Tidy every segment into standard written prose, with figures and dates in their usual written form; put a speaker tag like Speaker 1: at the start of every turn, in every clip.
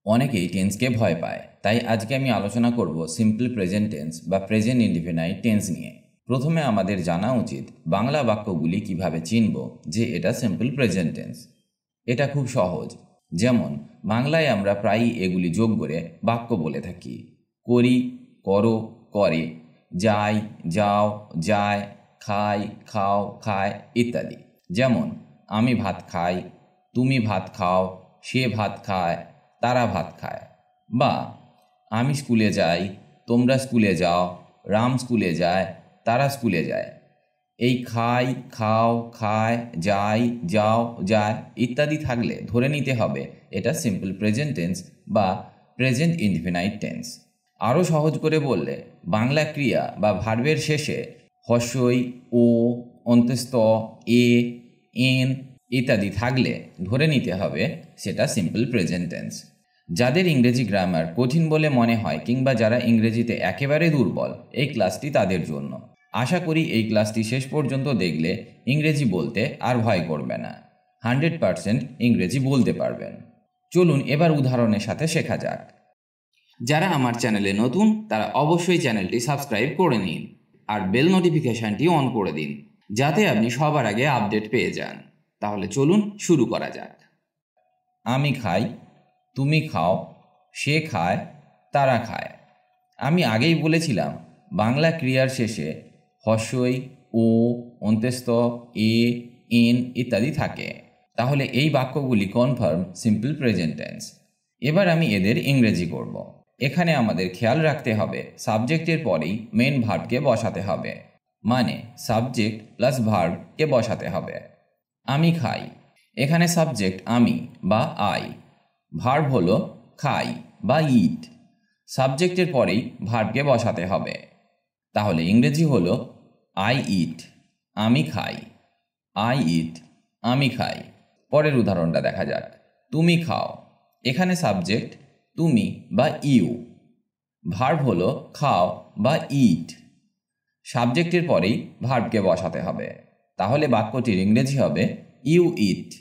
Speaker 1: অনেকেই টেন্সকে ভয় পায়, তাই আজকে আমি আলোচনা করব সিম্পল প্রেজেন্ট টেন্স বা প্রেজেন্ট ইনডিফিনাইট টেন্স নিয়ে। প্রথমে আমাদের জানা উচিত বাংলা বাক্যগুলি কিভাবে চিনব যে এটা সিম্পল প্রেজেন্ট টেন্স। এটা খুব সহজ। যেমন বাংলায় আমরা প্রায়ই এগুলি যোগ করে বাক্য বলে থাকি। করি, করো, করে, যাই, যাও, যায়, খাই, খাও, খায় ইত্যাদি। যেমন আমি ভাত খাই, তুমি ভাত খাও, সে ভাত খায়, তারা ভাত খায়। বা আমি স্কুলে যাই, তোমরা স্কুলে যাও, রাম স্কুলে যায়, তারা স্কুলে যায়। এই খাই, খাও, খায়, যাই, যাও, যায় ইত্যাদি থাকলে ধরে নিতে হবে এটা সিম্পল প্রেজেন্ট টেন্স বা প্রেজেন্ট ইনডিফিনাইট টেন্স। আরও সহজ করে বললে বাংলা ক্রিয়া বা ভার্বের শেষে হর্ষই, ও, অন্ত্যস্ত, এ, এন ইত্যাদি থাকলে ধরে নিতে হবে সেটা সিম্পল প্রেজেন্ট টেন্স। যাদের ইংরেজি গ্রামার কঠিন বলে মনে হয় কিংবা যারা ইংরেজিতে একেবারে দুর্বল, এই ক্লাসটি তাদের জন্য। আশা করি এই ক্লাসটি শেষ পর্যন্ত দেখলে ইংরেজি বলতে আর ভয় করবে না, 100% ইংরেজি বলতে পারবেন। চলুন এবার উদাহরণের সাথে শেখা যাক। যারা আমার চ্যানেলে নতুন তারা অবশ্যই চ্যানেলটি সাবস্ক্রাইব করে নিন আর বেল নোটিফিকেশনটি অন করে দিন যাতে আপনি সবার আগে আপডেট পেয়ে যান। তাহলে চলুন শুরু করা যাক। আমি খাই, তুমি খাও, সে খায়, তারা খায়। আমি আগেই বলেছিলাম বাংলা ক্রিয়ার শেষে হর্ষই, ও, অন্ত্যস্ত, এ, এন ইত্যাদি থাকে। তাহলে এই বাক্যগুলি কনফার্ম সিম্পল প্রেজেন্ট টেন্স। এবার আমি এদের ইংরেজি করব। এখানে আমাদের খেয়াল রাখতে হবে সাবজেক্টের পরেই মেন ভার্বকে বসাতে হবে, মানে সাবজেক্ট প্লাস ভার্বকে বসাতে হবে। আমি খাই, এখানে সাবজেক্ট আমি বা আই, ভার্ব হলো খাই বা ইট। সাবজেক্টের পরেই ভার্বকে বসাতে হবে। তাহলে ইংরেজি হলো আই ইট, আমি খাই। আই ইট, আমি খাই। পরের উদাহরণটা দেখা যাক। তুমি খাও, এখানে সাবজেক্ট তুমি বা ইউ, ভার্ব হলো খাও বা ইট। সাবজেক্টের পরেই ভার্বকে বসাতে হবে। তাহলে বাক্যটির ইংরেজি হবে ইউ ইট,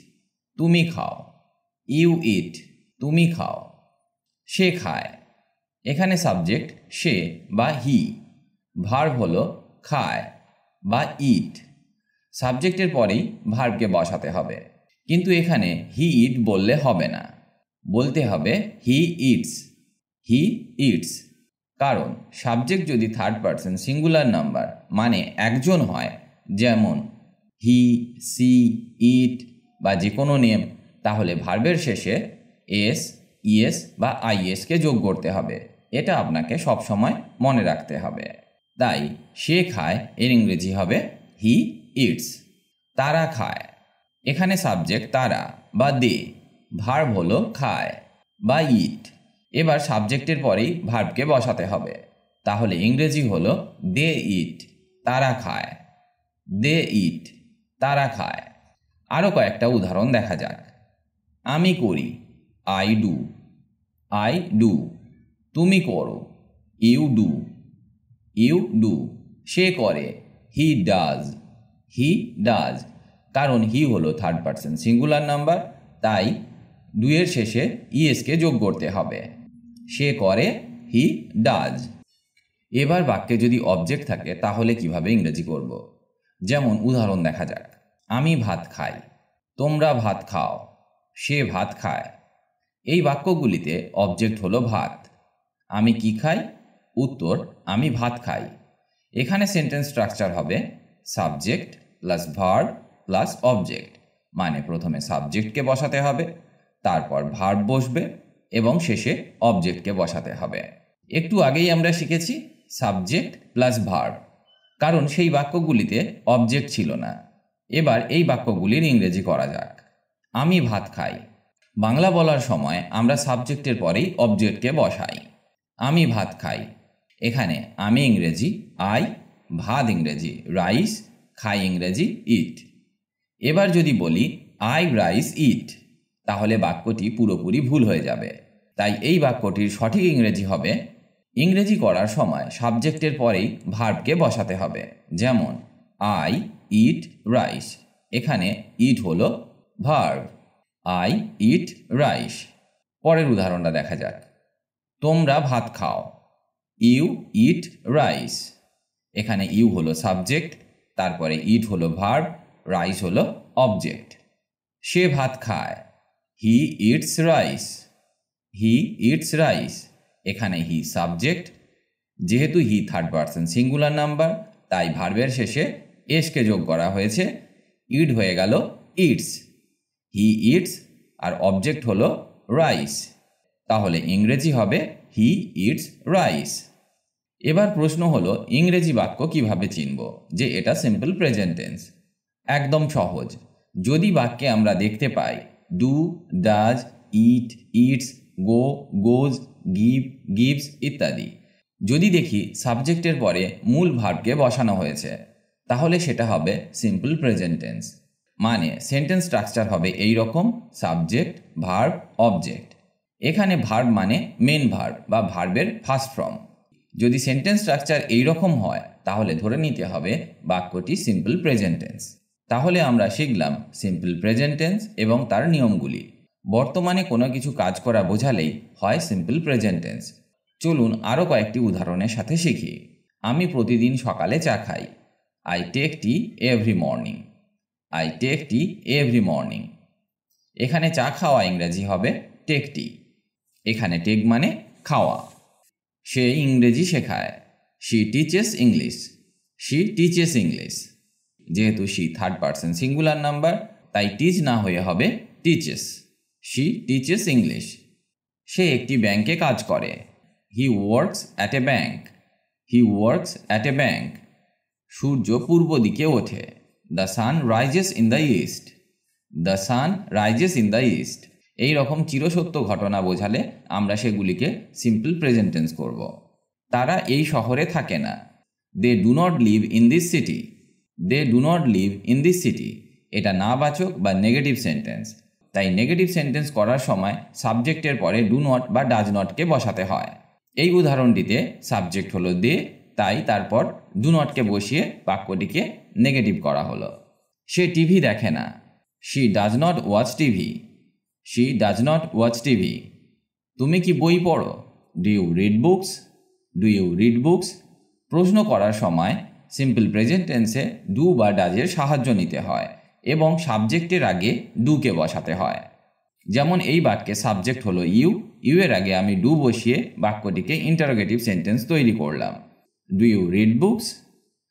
Speaker 1: তুমি খাও। ইউ ইট, তুমি খাও। সে খায়, এখানে সাবজেক্ট সে বা হি, ভার্ব হলো খায় বা ইট। সাবজেক্টের পরেই ভার্বকে বসাতে হবে। কিন্তু এখানে হি ইট বললে হবে না, বলতে হবে হি ইটস। হি ইটস, কারণ সাবজেক্ট যদি থার্ড পারসন সিঙ্গুলার নাম্বার মানে একজন হয়, যেমন হি, সি, ইট বা যে কোনো নেম, তাহলে ভার্বের শেষে এস, ইএস বা আইএসকে যোগ করতে হবে। এটা আপনাকে সবসময় মনে রাখতে হবে। তাই সে খায় এর ইংরেজি হবে হি ইটস। তারা খায়, এখানে সাবজেক্ট তারা বা দে, ভার্ব হলো খায় বা ইট। এবার সাবজেক্টের পরেই ভার্বকে বসাতে হবে। তাহলে ইংরেজি হলো দে ইট, তারা খায়। দে ইট, তারা খায়। আরও কয়েকটা উদাহরণ দেখা যাক। আমি করি, আই ডু। আই ডু, তুমি করো, ইউ ডু। You do. সে করে, হি ডাজ। হি ডাজ, কারণ হি হলো থার্ড পারসন সিঙ্গুলার নাম্বার, তাই ডুয়ের শেষে ইএসকে যোগ করতে হবে। সে করে, হি ডাজ। এবার বাক্যে যদি অবজেক্ট থাকে তাহলে কিভাবে ইংরেজি করব। যেমন উদাহরণ দেখা যাক। আমি ভাত খাই, তোমরা ভাত খাও, সে ভাত খায়। এই বাক্যগুলিতে অবজেক্ট হলো ভাত। আমি কি খাই? উত্তর আমি ভাত খাই। এখানে সেন্টেন্স স্ট্রাকচার হবে subject plus verb plus object, মানে প্রথমে সাবজেক্টকে বসাতে হবে, তারপর ভার্ব বসবে এবং শেষে অবজেক্টকে বসাতে হবে। একটু আগেই আমরা শিখেছি সাবজেক্ট প্লাস ভার্ব, কারণ সেই বাক্যগুলিতে অবজেক্ট ছিল না। এবার এই বাক্যগুলির ইংরেজি করা যাক। আমি ভাত খাই, বাংলা বলার সময় আমরা সাবজেক্টের পরেই অবজেক্টকে বসাই। আমি ভাত খাই, এখানে আমি ইংরেজি আই, ভাত ইংরেজি রাইস, খাই ইংরেজি ইট। এবার যদি বলি আই রাইস ইট, তাহলে বাক্যটি পুরোপুরি ভুল হয়ে যাবে। তাই এই বাক্যটির সঠিক ইংরেজি হবে, ইংরেজি করার সময় সাবজেক্টের পরেই ভার্বকে বসাতে হবে। যেমন আই ইট রাইস, এখানে ইট হলো ভার্ব। I eat rice. পরের উদাহরণটা দেখা যাক। তোমরা ভাত খাও, ইউ ইট রাইস। এখানে ইউ হলো সাবজেক্ট, তারপরে ইট হলো ভার্ব, রাইস হলো অবজেক্ট। সে ভাত খায়, he eats rice. He eats rice, এখানে হি সাবজেক্ট, যেহেতু হি থার্ড পারসন সিঙ্গুলার নাম্বার তাই ভার্বের শেষে এসকে যোগ করা হয়েছে, ইট হয়ে গেল ইটস। হি ইটস আর অবজেক্ট হলো রাইস, তাহলে ইংরেজি হবে হি ইটস রাইস। এবার প্রশ্ন হলো ইংরেজি বাক্য কিভাবে চিনব যে এটা সিম্পল প্রেজেন্ট টেন্স। একদম সহজ। যদি বাক্যে আমরা দেখতে পাই do, does, it, it's, go, goes, give, gives ইত্যাদি, যদি দেখি সাবজেক্টের পরে মূল ভার্বকে বসানো হয়েছে, তাহলে সেটা হবে সিম্পল প্রেজেন্ট টেন্স। মানে সেন্টেন্স স্ট্রাকচার হবে এই রকম: সাবজেক্ট, ভার্ব, অবজেক্ট। এখানে ভার্ব মানে মেন ভার্ব বা ভার্বের ফার্স্ট ফর্ম। যদি সেন্টেন্স স্ট্রাকচার এই রকম হয় তাহলে ধরে নিতে হবে বাক্যটি সিম্পল প্রেজেন্ট টেন্স। তাহলে আমরা শিখলাম সিম্পল প্রেজেন্ট টেন্স এবং তার নিয়মগুলি। বর্তমানে কোনো কিছু কাজ করা বোঝালেই হয় সিম্পল প্রেজেন্ট টেন্স। চলুন আরও কয়েকটি উদাহরণের সাথে শিখি। আমি প্রতিদিন সকালে চা খাই, I take tea every morning. I take tea every morning. এখানে চা খাওয়া ইংরেজি হবে টেক টি। এখানে টেক মানে খাওয়া। সে ইংরেজি শেখায়, she teaches English. She teaches English. যেহেতু she third person singular number তাই টিচ না হয়ে হবে টিচেস। She teaches English. সে একটি ব্যাংকে কাজ করে, he works at a bank. He works at a bank. সূর্য পূর্ব দিকে ওঠে, the sun rises in the east. The sun rises in the east. এই রকম চিরসত্য ঘটনা বোঝালে আমরা সেগুলিকে সিম্পল প্রেজেন্ট টেন্স করব। তারা এই শহরে থাকে না, they do not live in this city. They do not live in this city. এটা নাবাচক বা নেগেটিভ সেন্টেন্স, তাই নেগেটিভ সেন্টেন্স করার সময় সাবজেক্টের পরে ডু নট বা ডাজ নটকে বসাতে হয়। এই উদাহরণটিতে সাবজেক্ট হলো দে, তাই তারপর ডু নটকে বসিয়ে বাক্যটিকে নেগেটিভ করা হলো। সে টিভি দেখে না, she does not watch TV. She does not watch TV. তুমি কি বই পড়ো, do you read books. Do you read books. প্রশ্ন করার সময় সিম্পল প্রেজেন্ট টেন্সে ডু বা ডাজের সাহায্য নিতে হয় এবং সাবজেক্টের আগে ডুকে বসাতে হয়। যেমন এই বাক্যে সাবজেক্ট হলো ইউ, ইউ এর আগে আমি ডু বসিয়ে বাক্যটিকে ইন্টারোগেটিভ সেন্টেন্স তৈরি করলাম। Do you read books.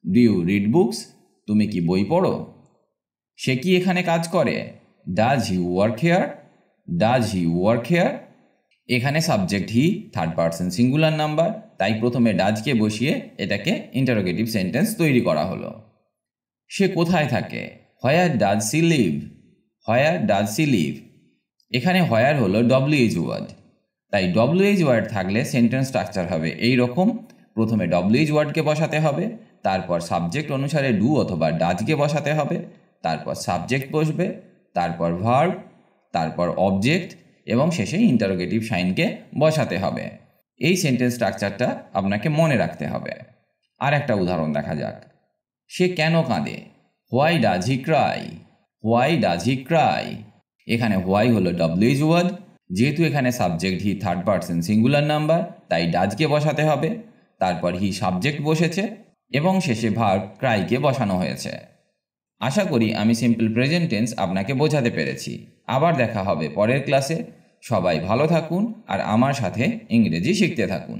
Speaker 1: Do you read books. তুমি কি বই পড়ো। সে কি এখানে কাজ করে, does he work here. Does he work here. এখানে subject he third person singular number তাই প্রথমে ডাজকে বসিয়ে এটাকে ইন্টারোগেটিভ সেন্টেন্স তৈরি করা হলো। সে কোথায় থাকে, where does she live. Where does she live. এখানে হোয়ার হলো ডব্লিউএইচ ওয়ার্ড, তাই ডব্লিউএইচ ওয়ার্ড থাকলে সেন্টেন্স স্ট্রাকচার হবে এই রকম: প্রথমে ডব্লিউএইচ ওয়ার্ডকে বসাতে হবে, তারপর সাবজেক্ট অনুসারে ডু অথবা ডাজকে বসাতে হবে, তারপর সাবজেক্ট বসবে, তারপর ভার্ব, তারপর অবজেক্ট এবং শেষে ইন্টারোগেটিভ সাইনকে বসাতে হবে। এই সেন্টেন্স স্ট্রাকচারটা আপনাকে মনে রাখতে হবে। আর একটা উদাহরণ দেখা যাক। সে কেন কাঁদে, why does he Cry. Why does he Cry. এখানে হোয়াই হলো ডব্লিউএইচ ওয়ার্ড, যেহেতু এখানে subject he third person singular number তাই ডাজকে বসাতে হবে, তারপর হি সাবজেক্ট বসেছে এবং শেষে ভার্ব ক্রাইকে বসানো হয়েছে। আশা করি আমি সিম্পল প্রেজেন্ট টেন্স আপনাকে বোঝাতে পেরেছি। আবার দেখা হবে পরের ক্লাসে। সবাই ভালো থাকুন আর আমার সাথে ইংরেজি শিখতে থাকুন।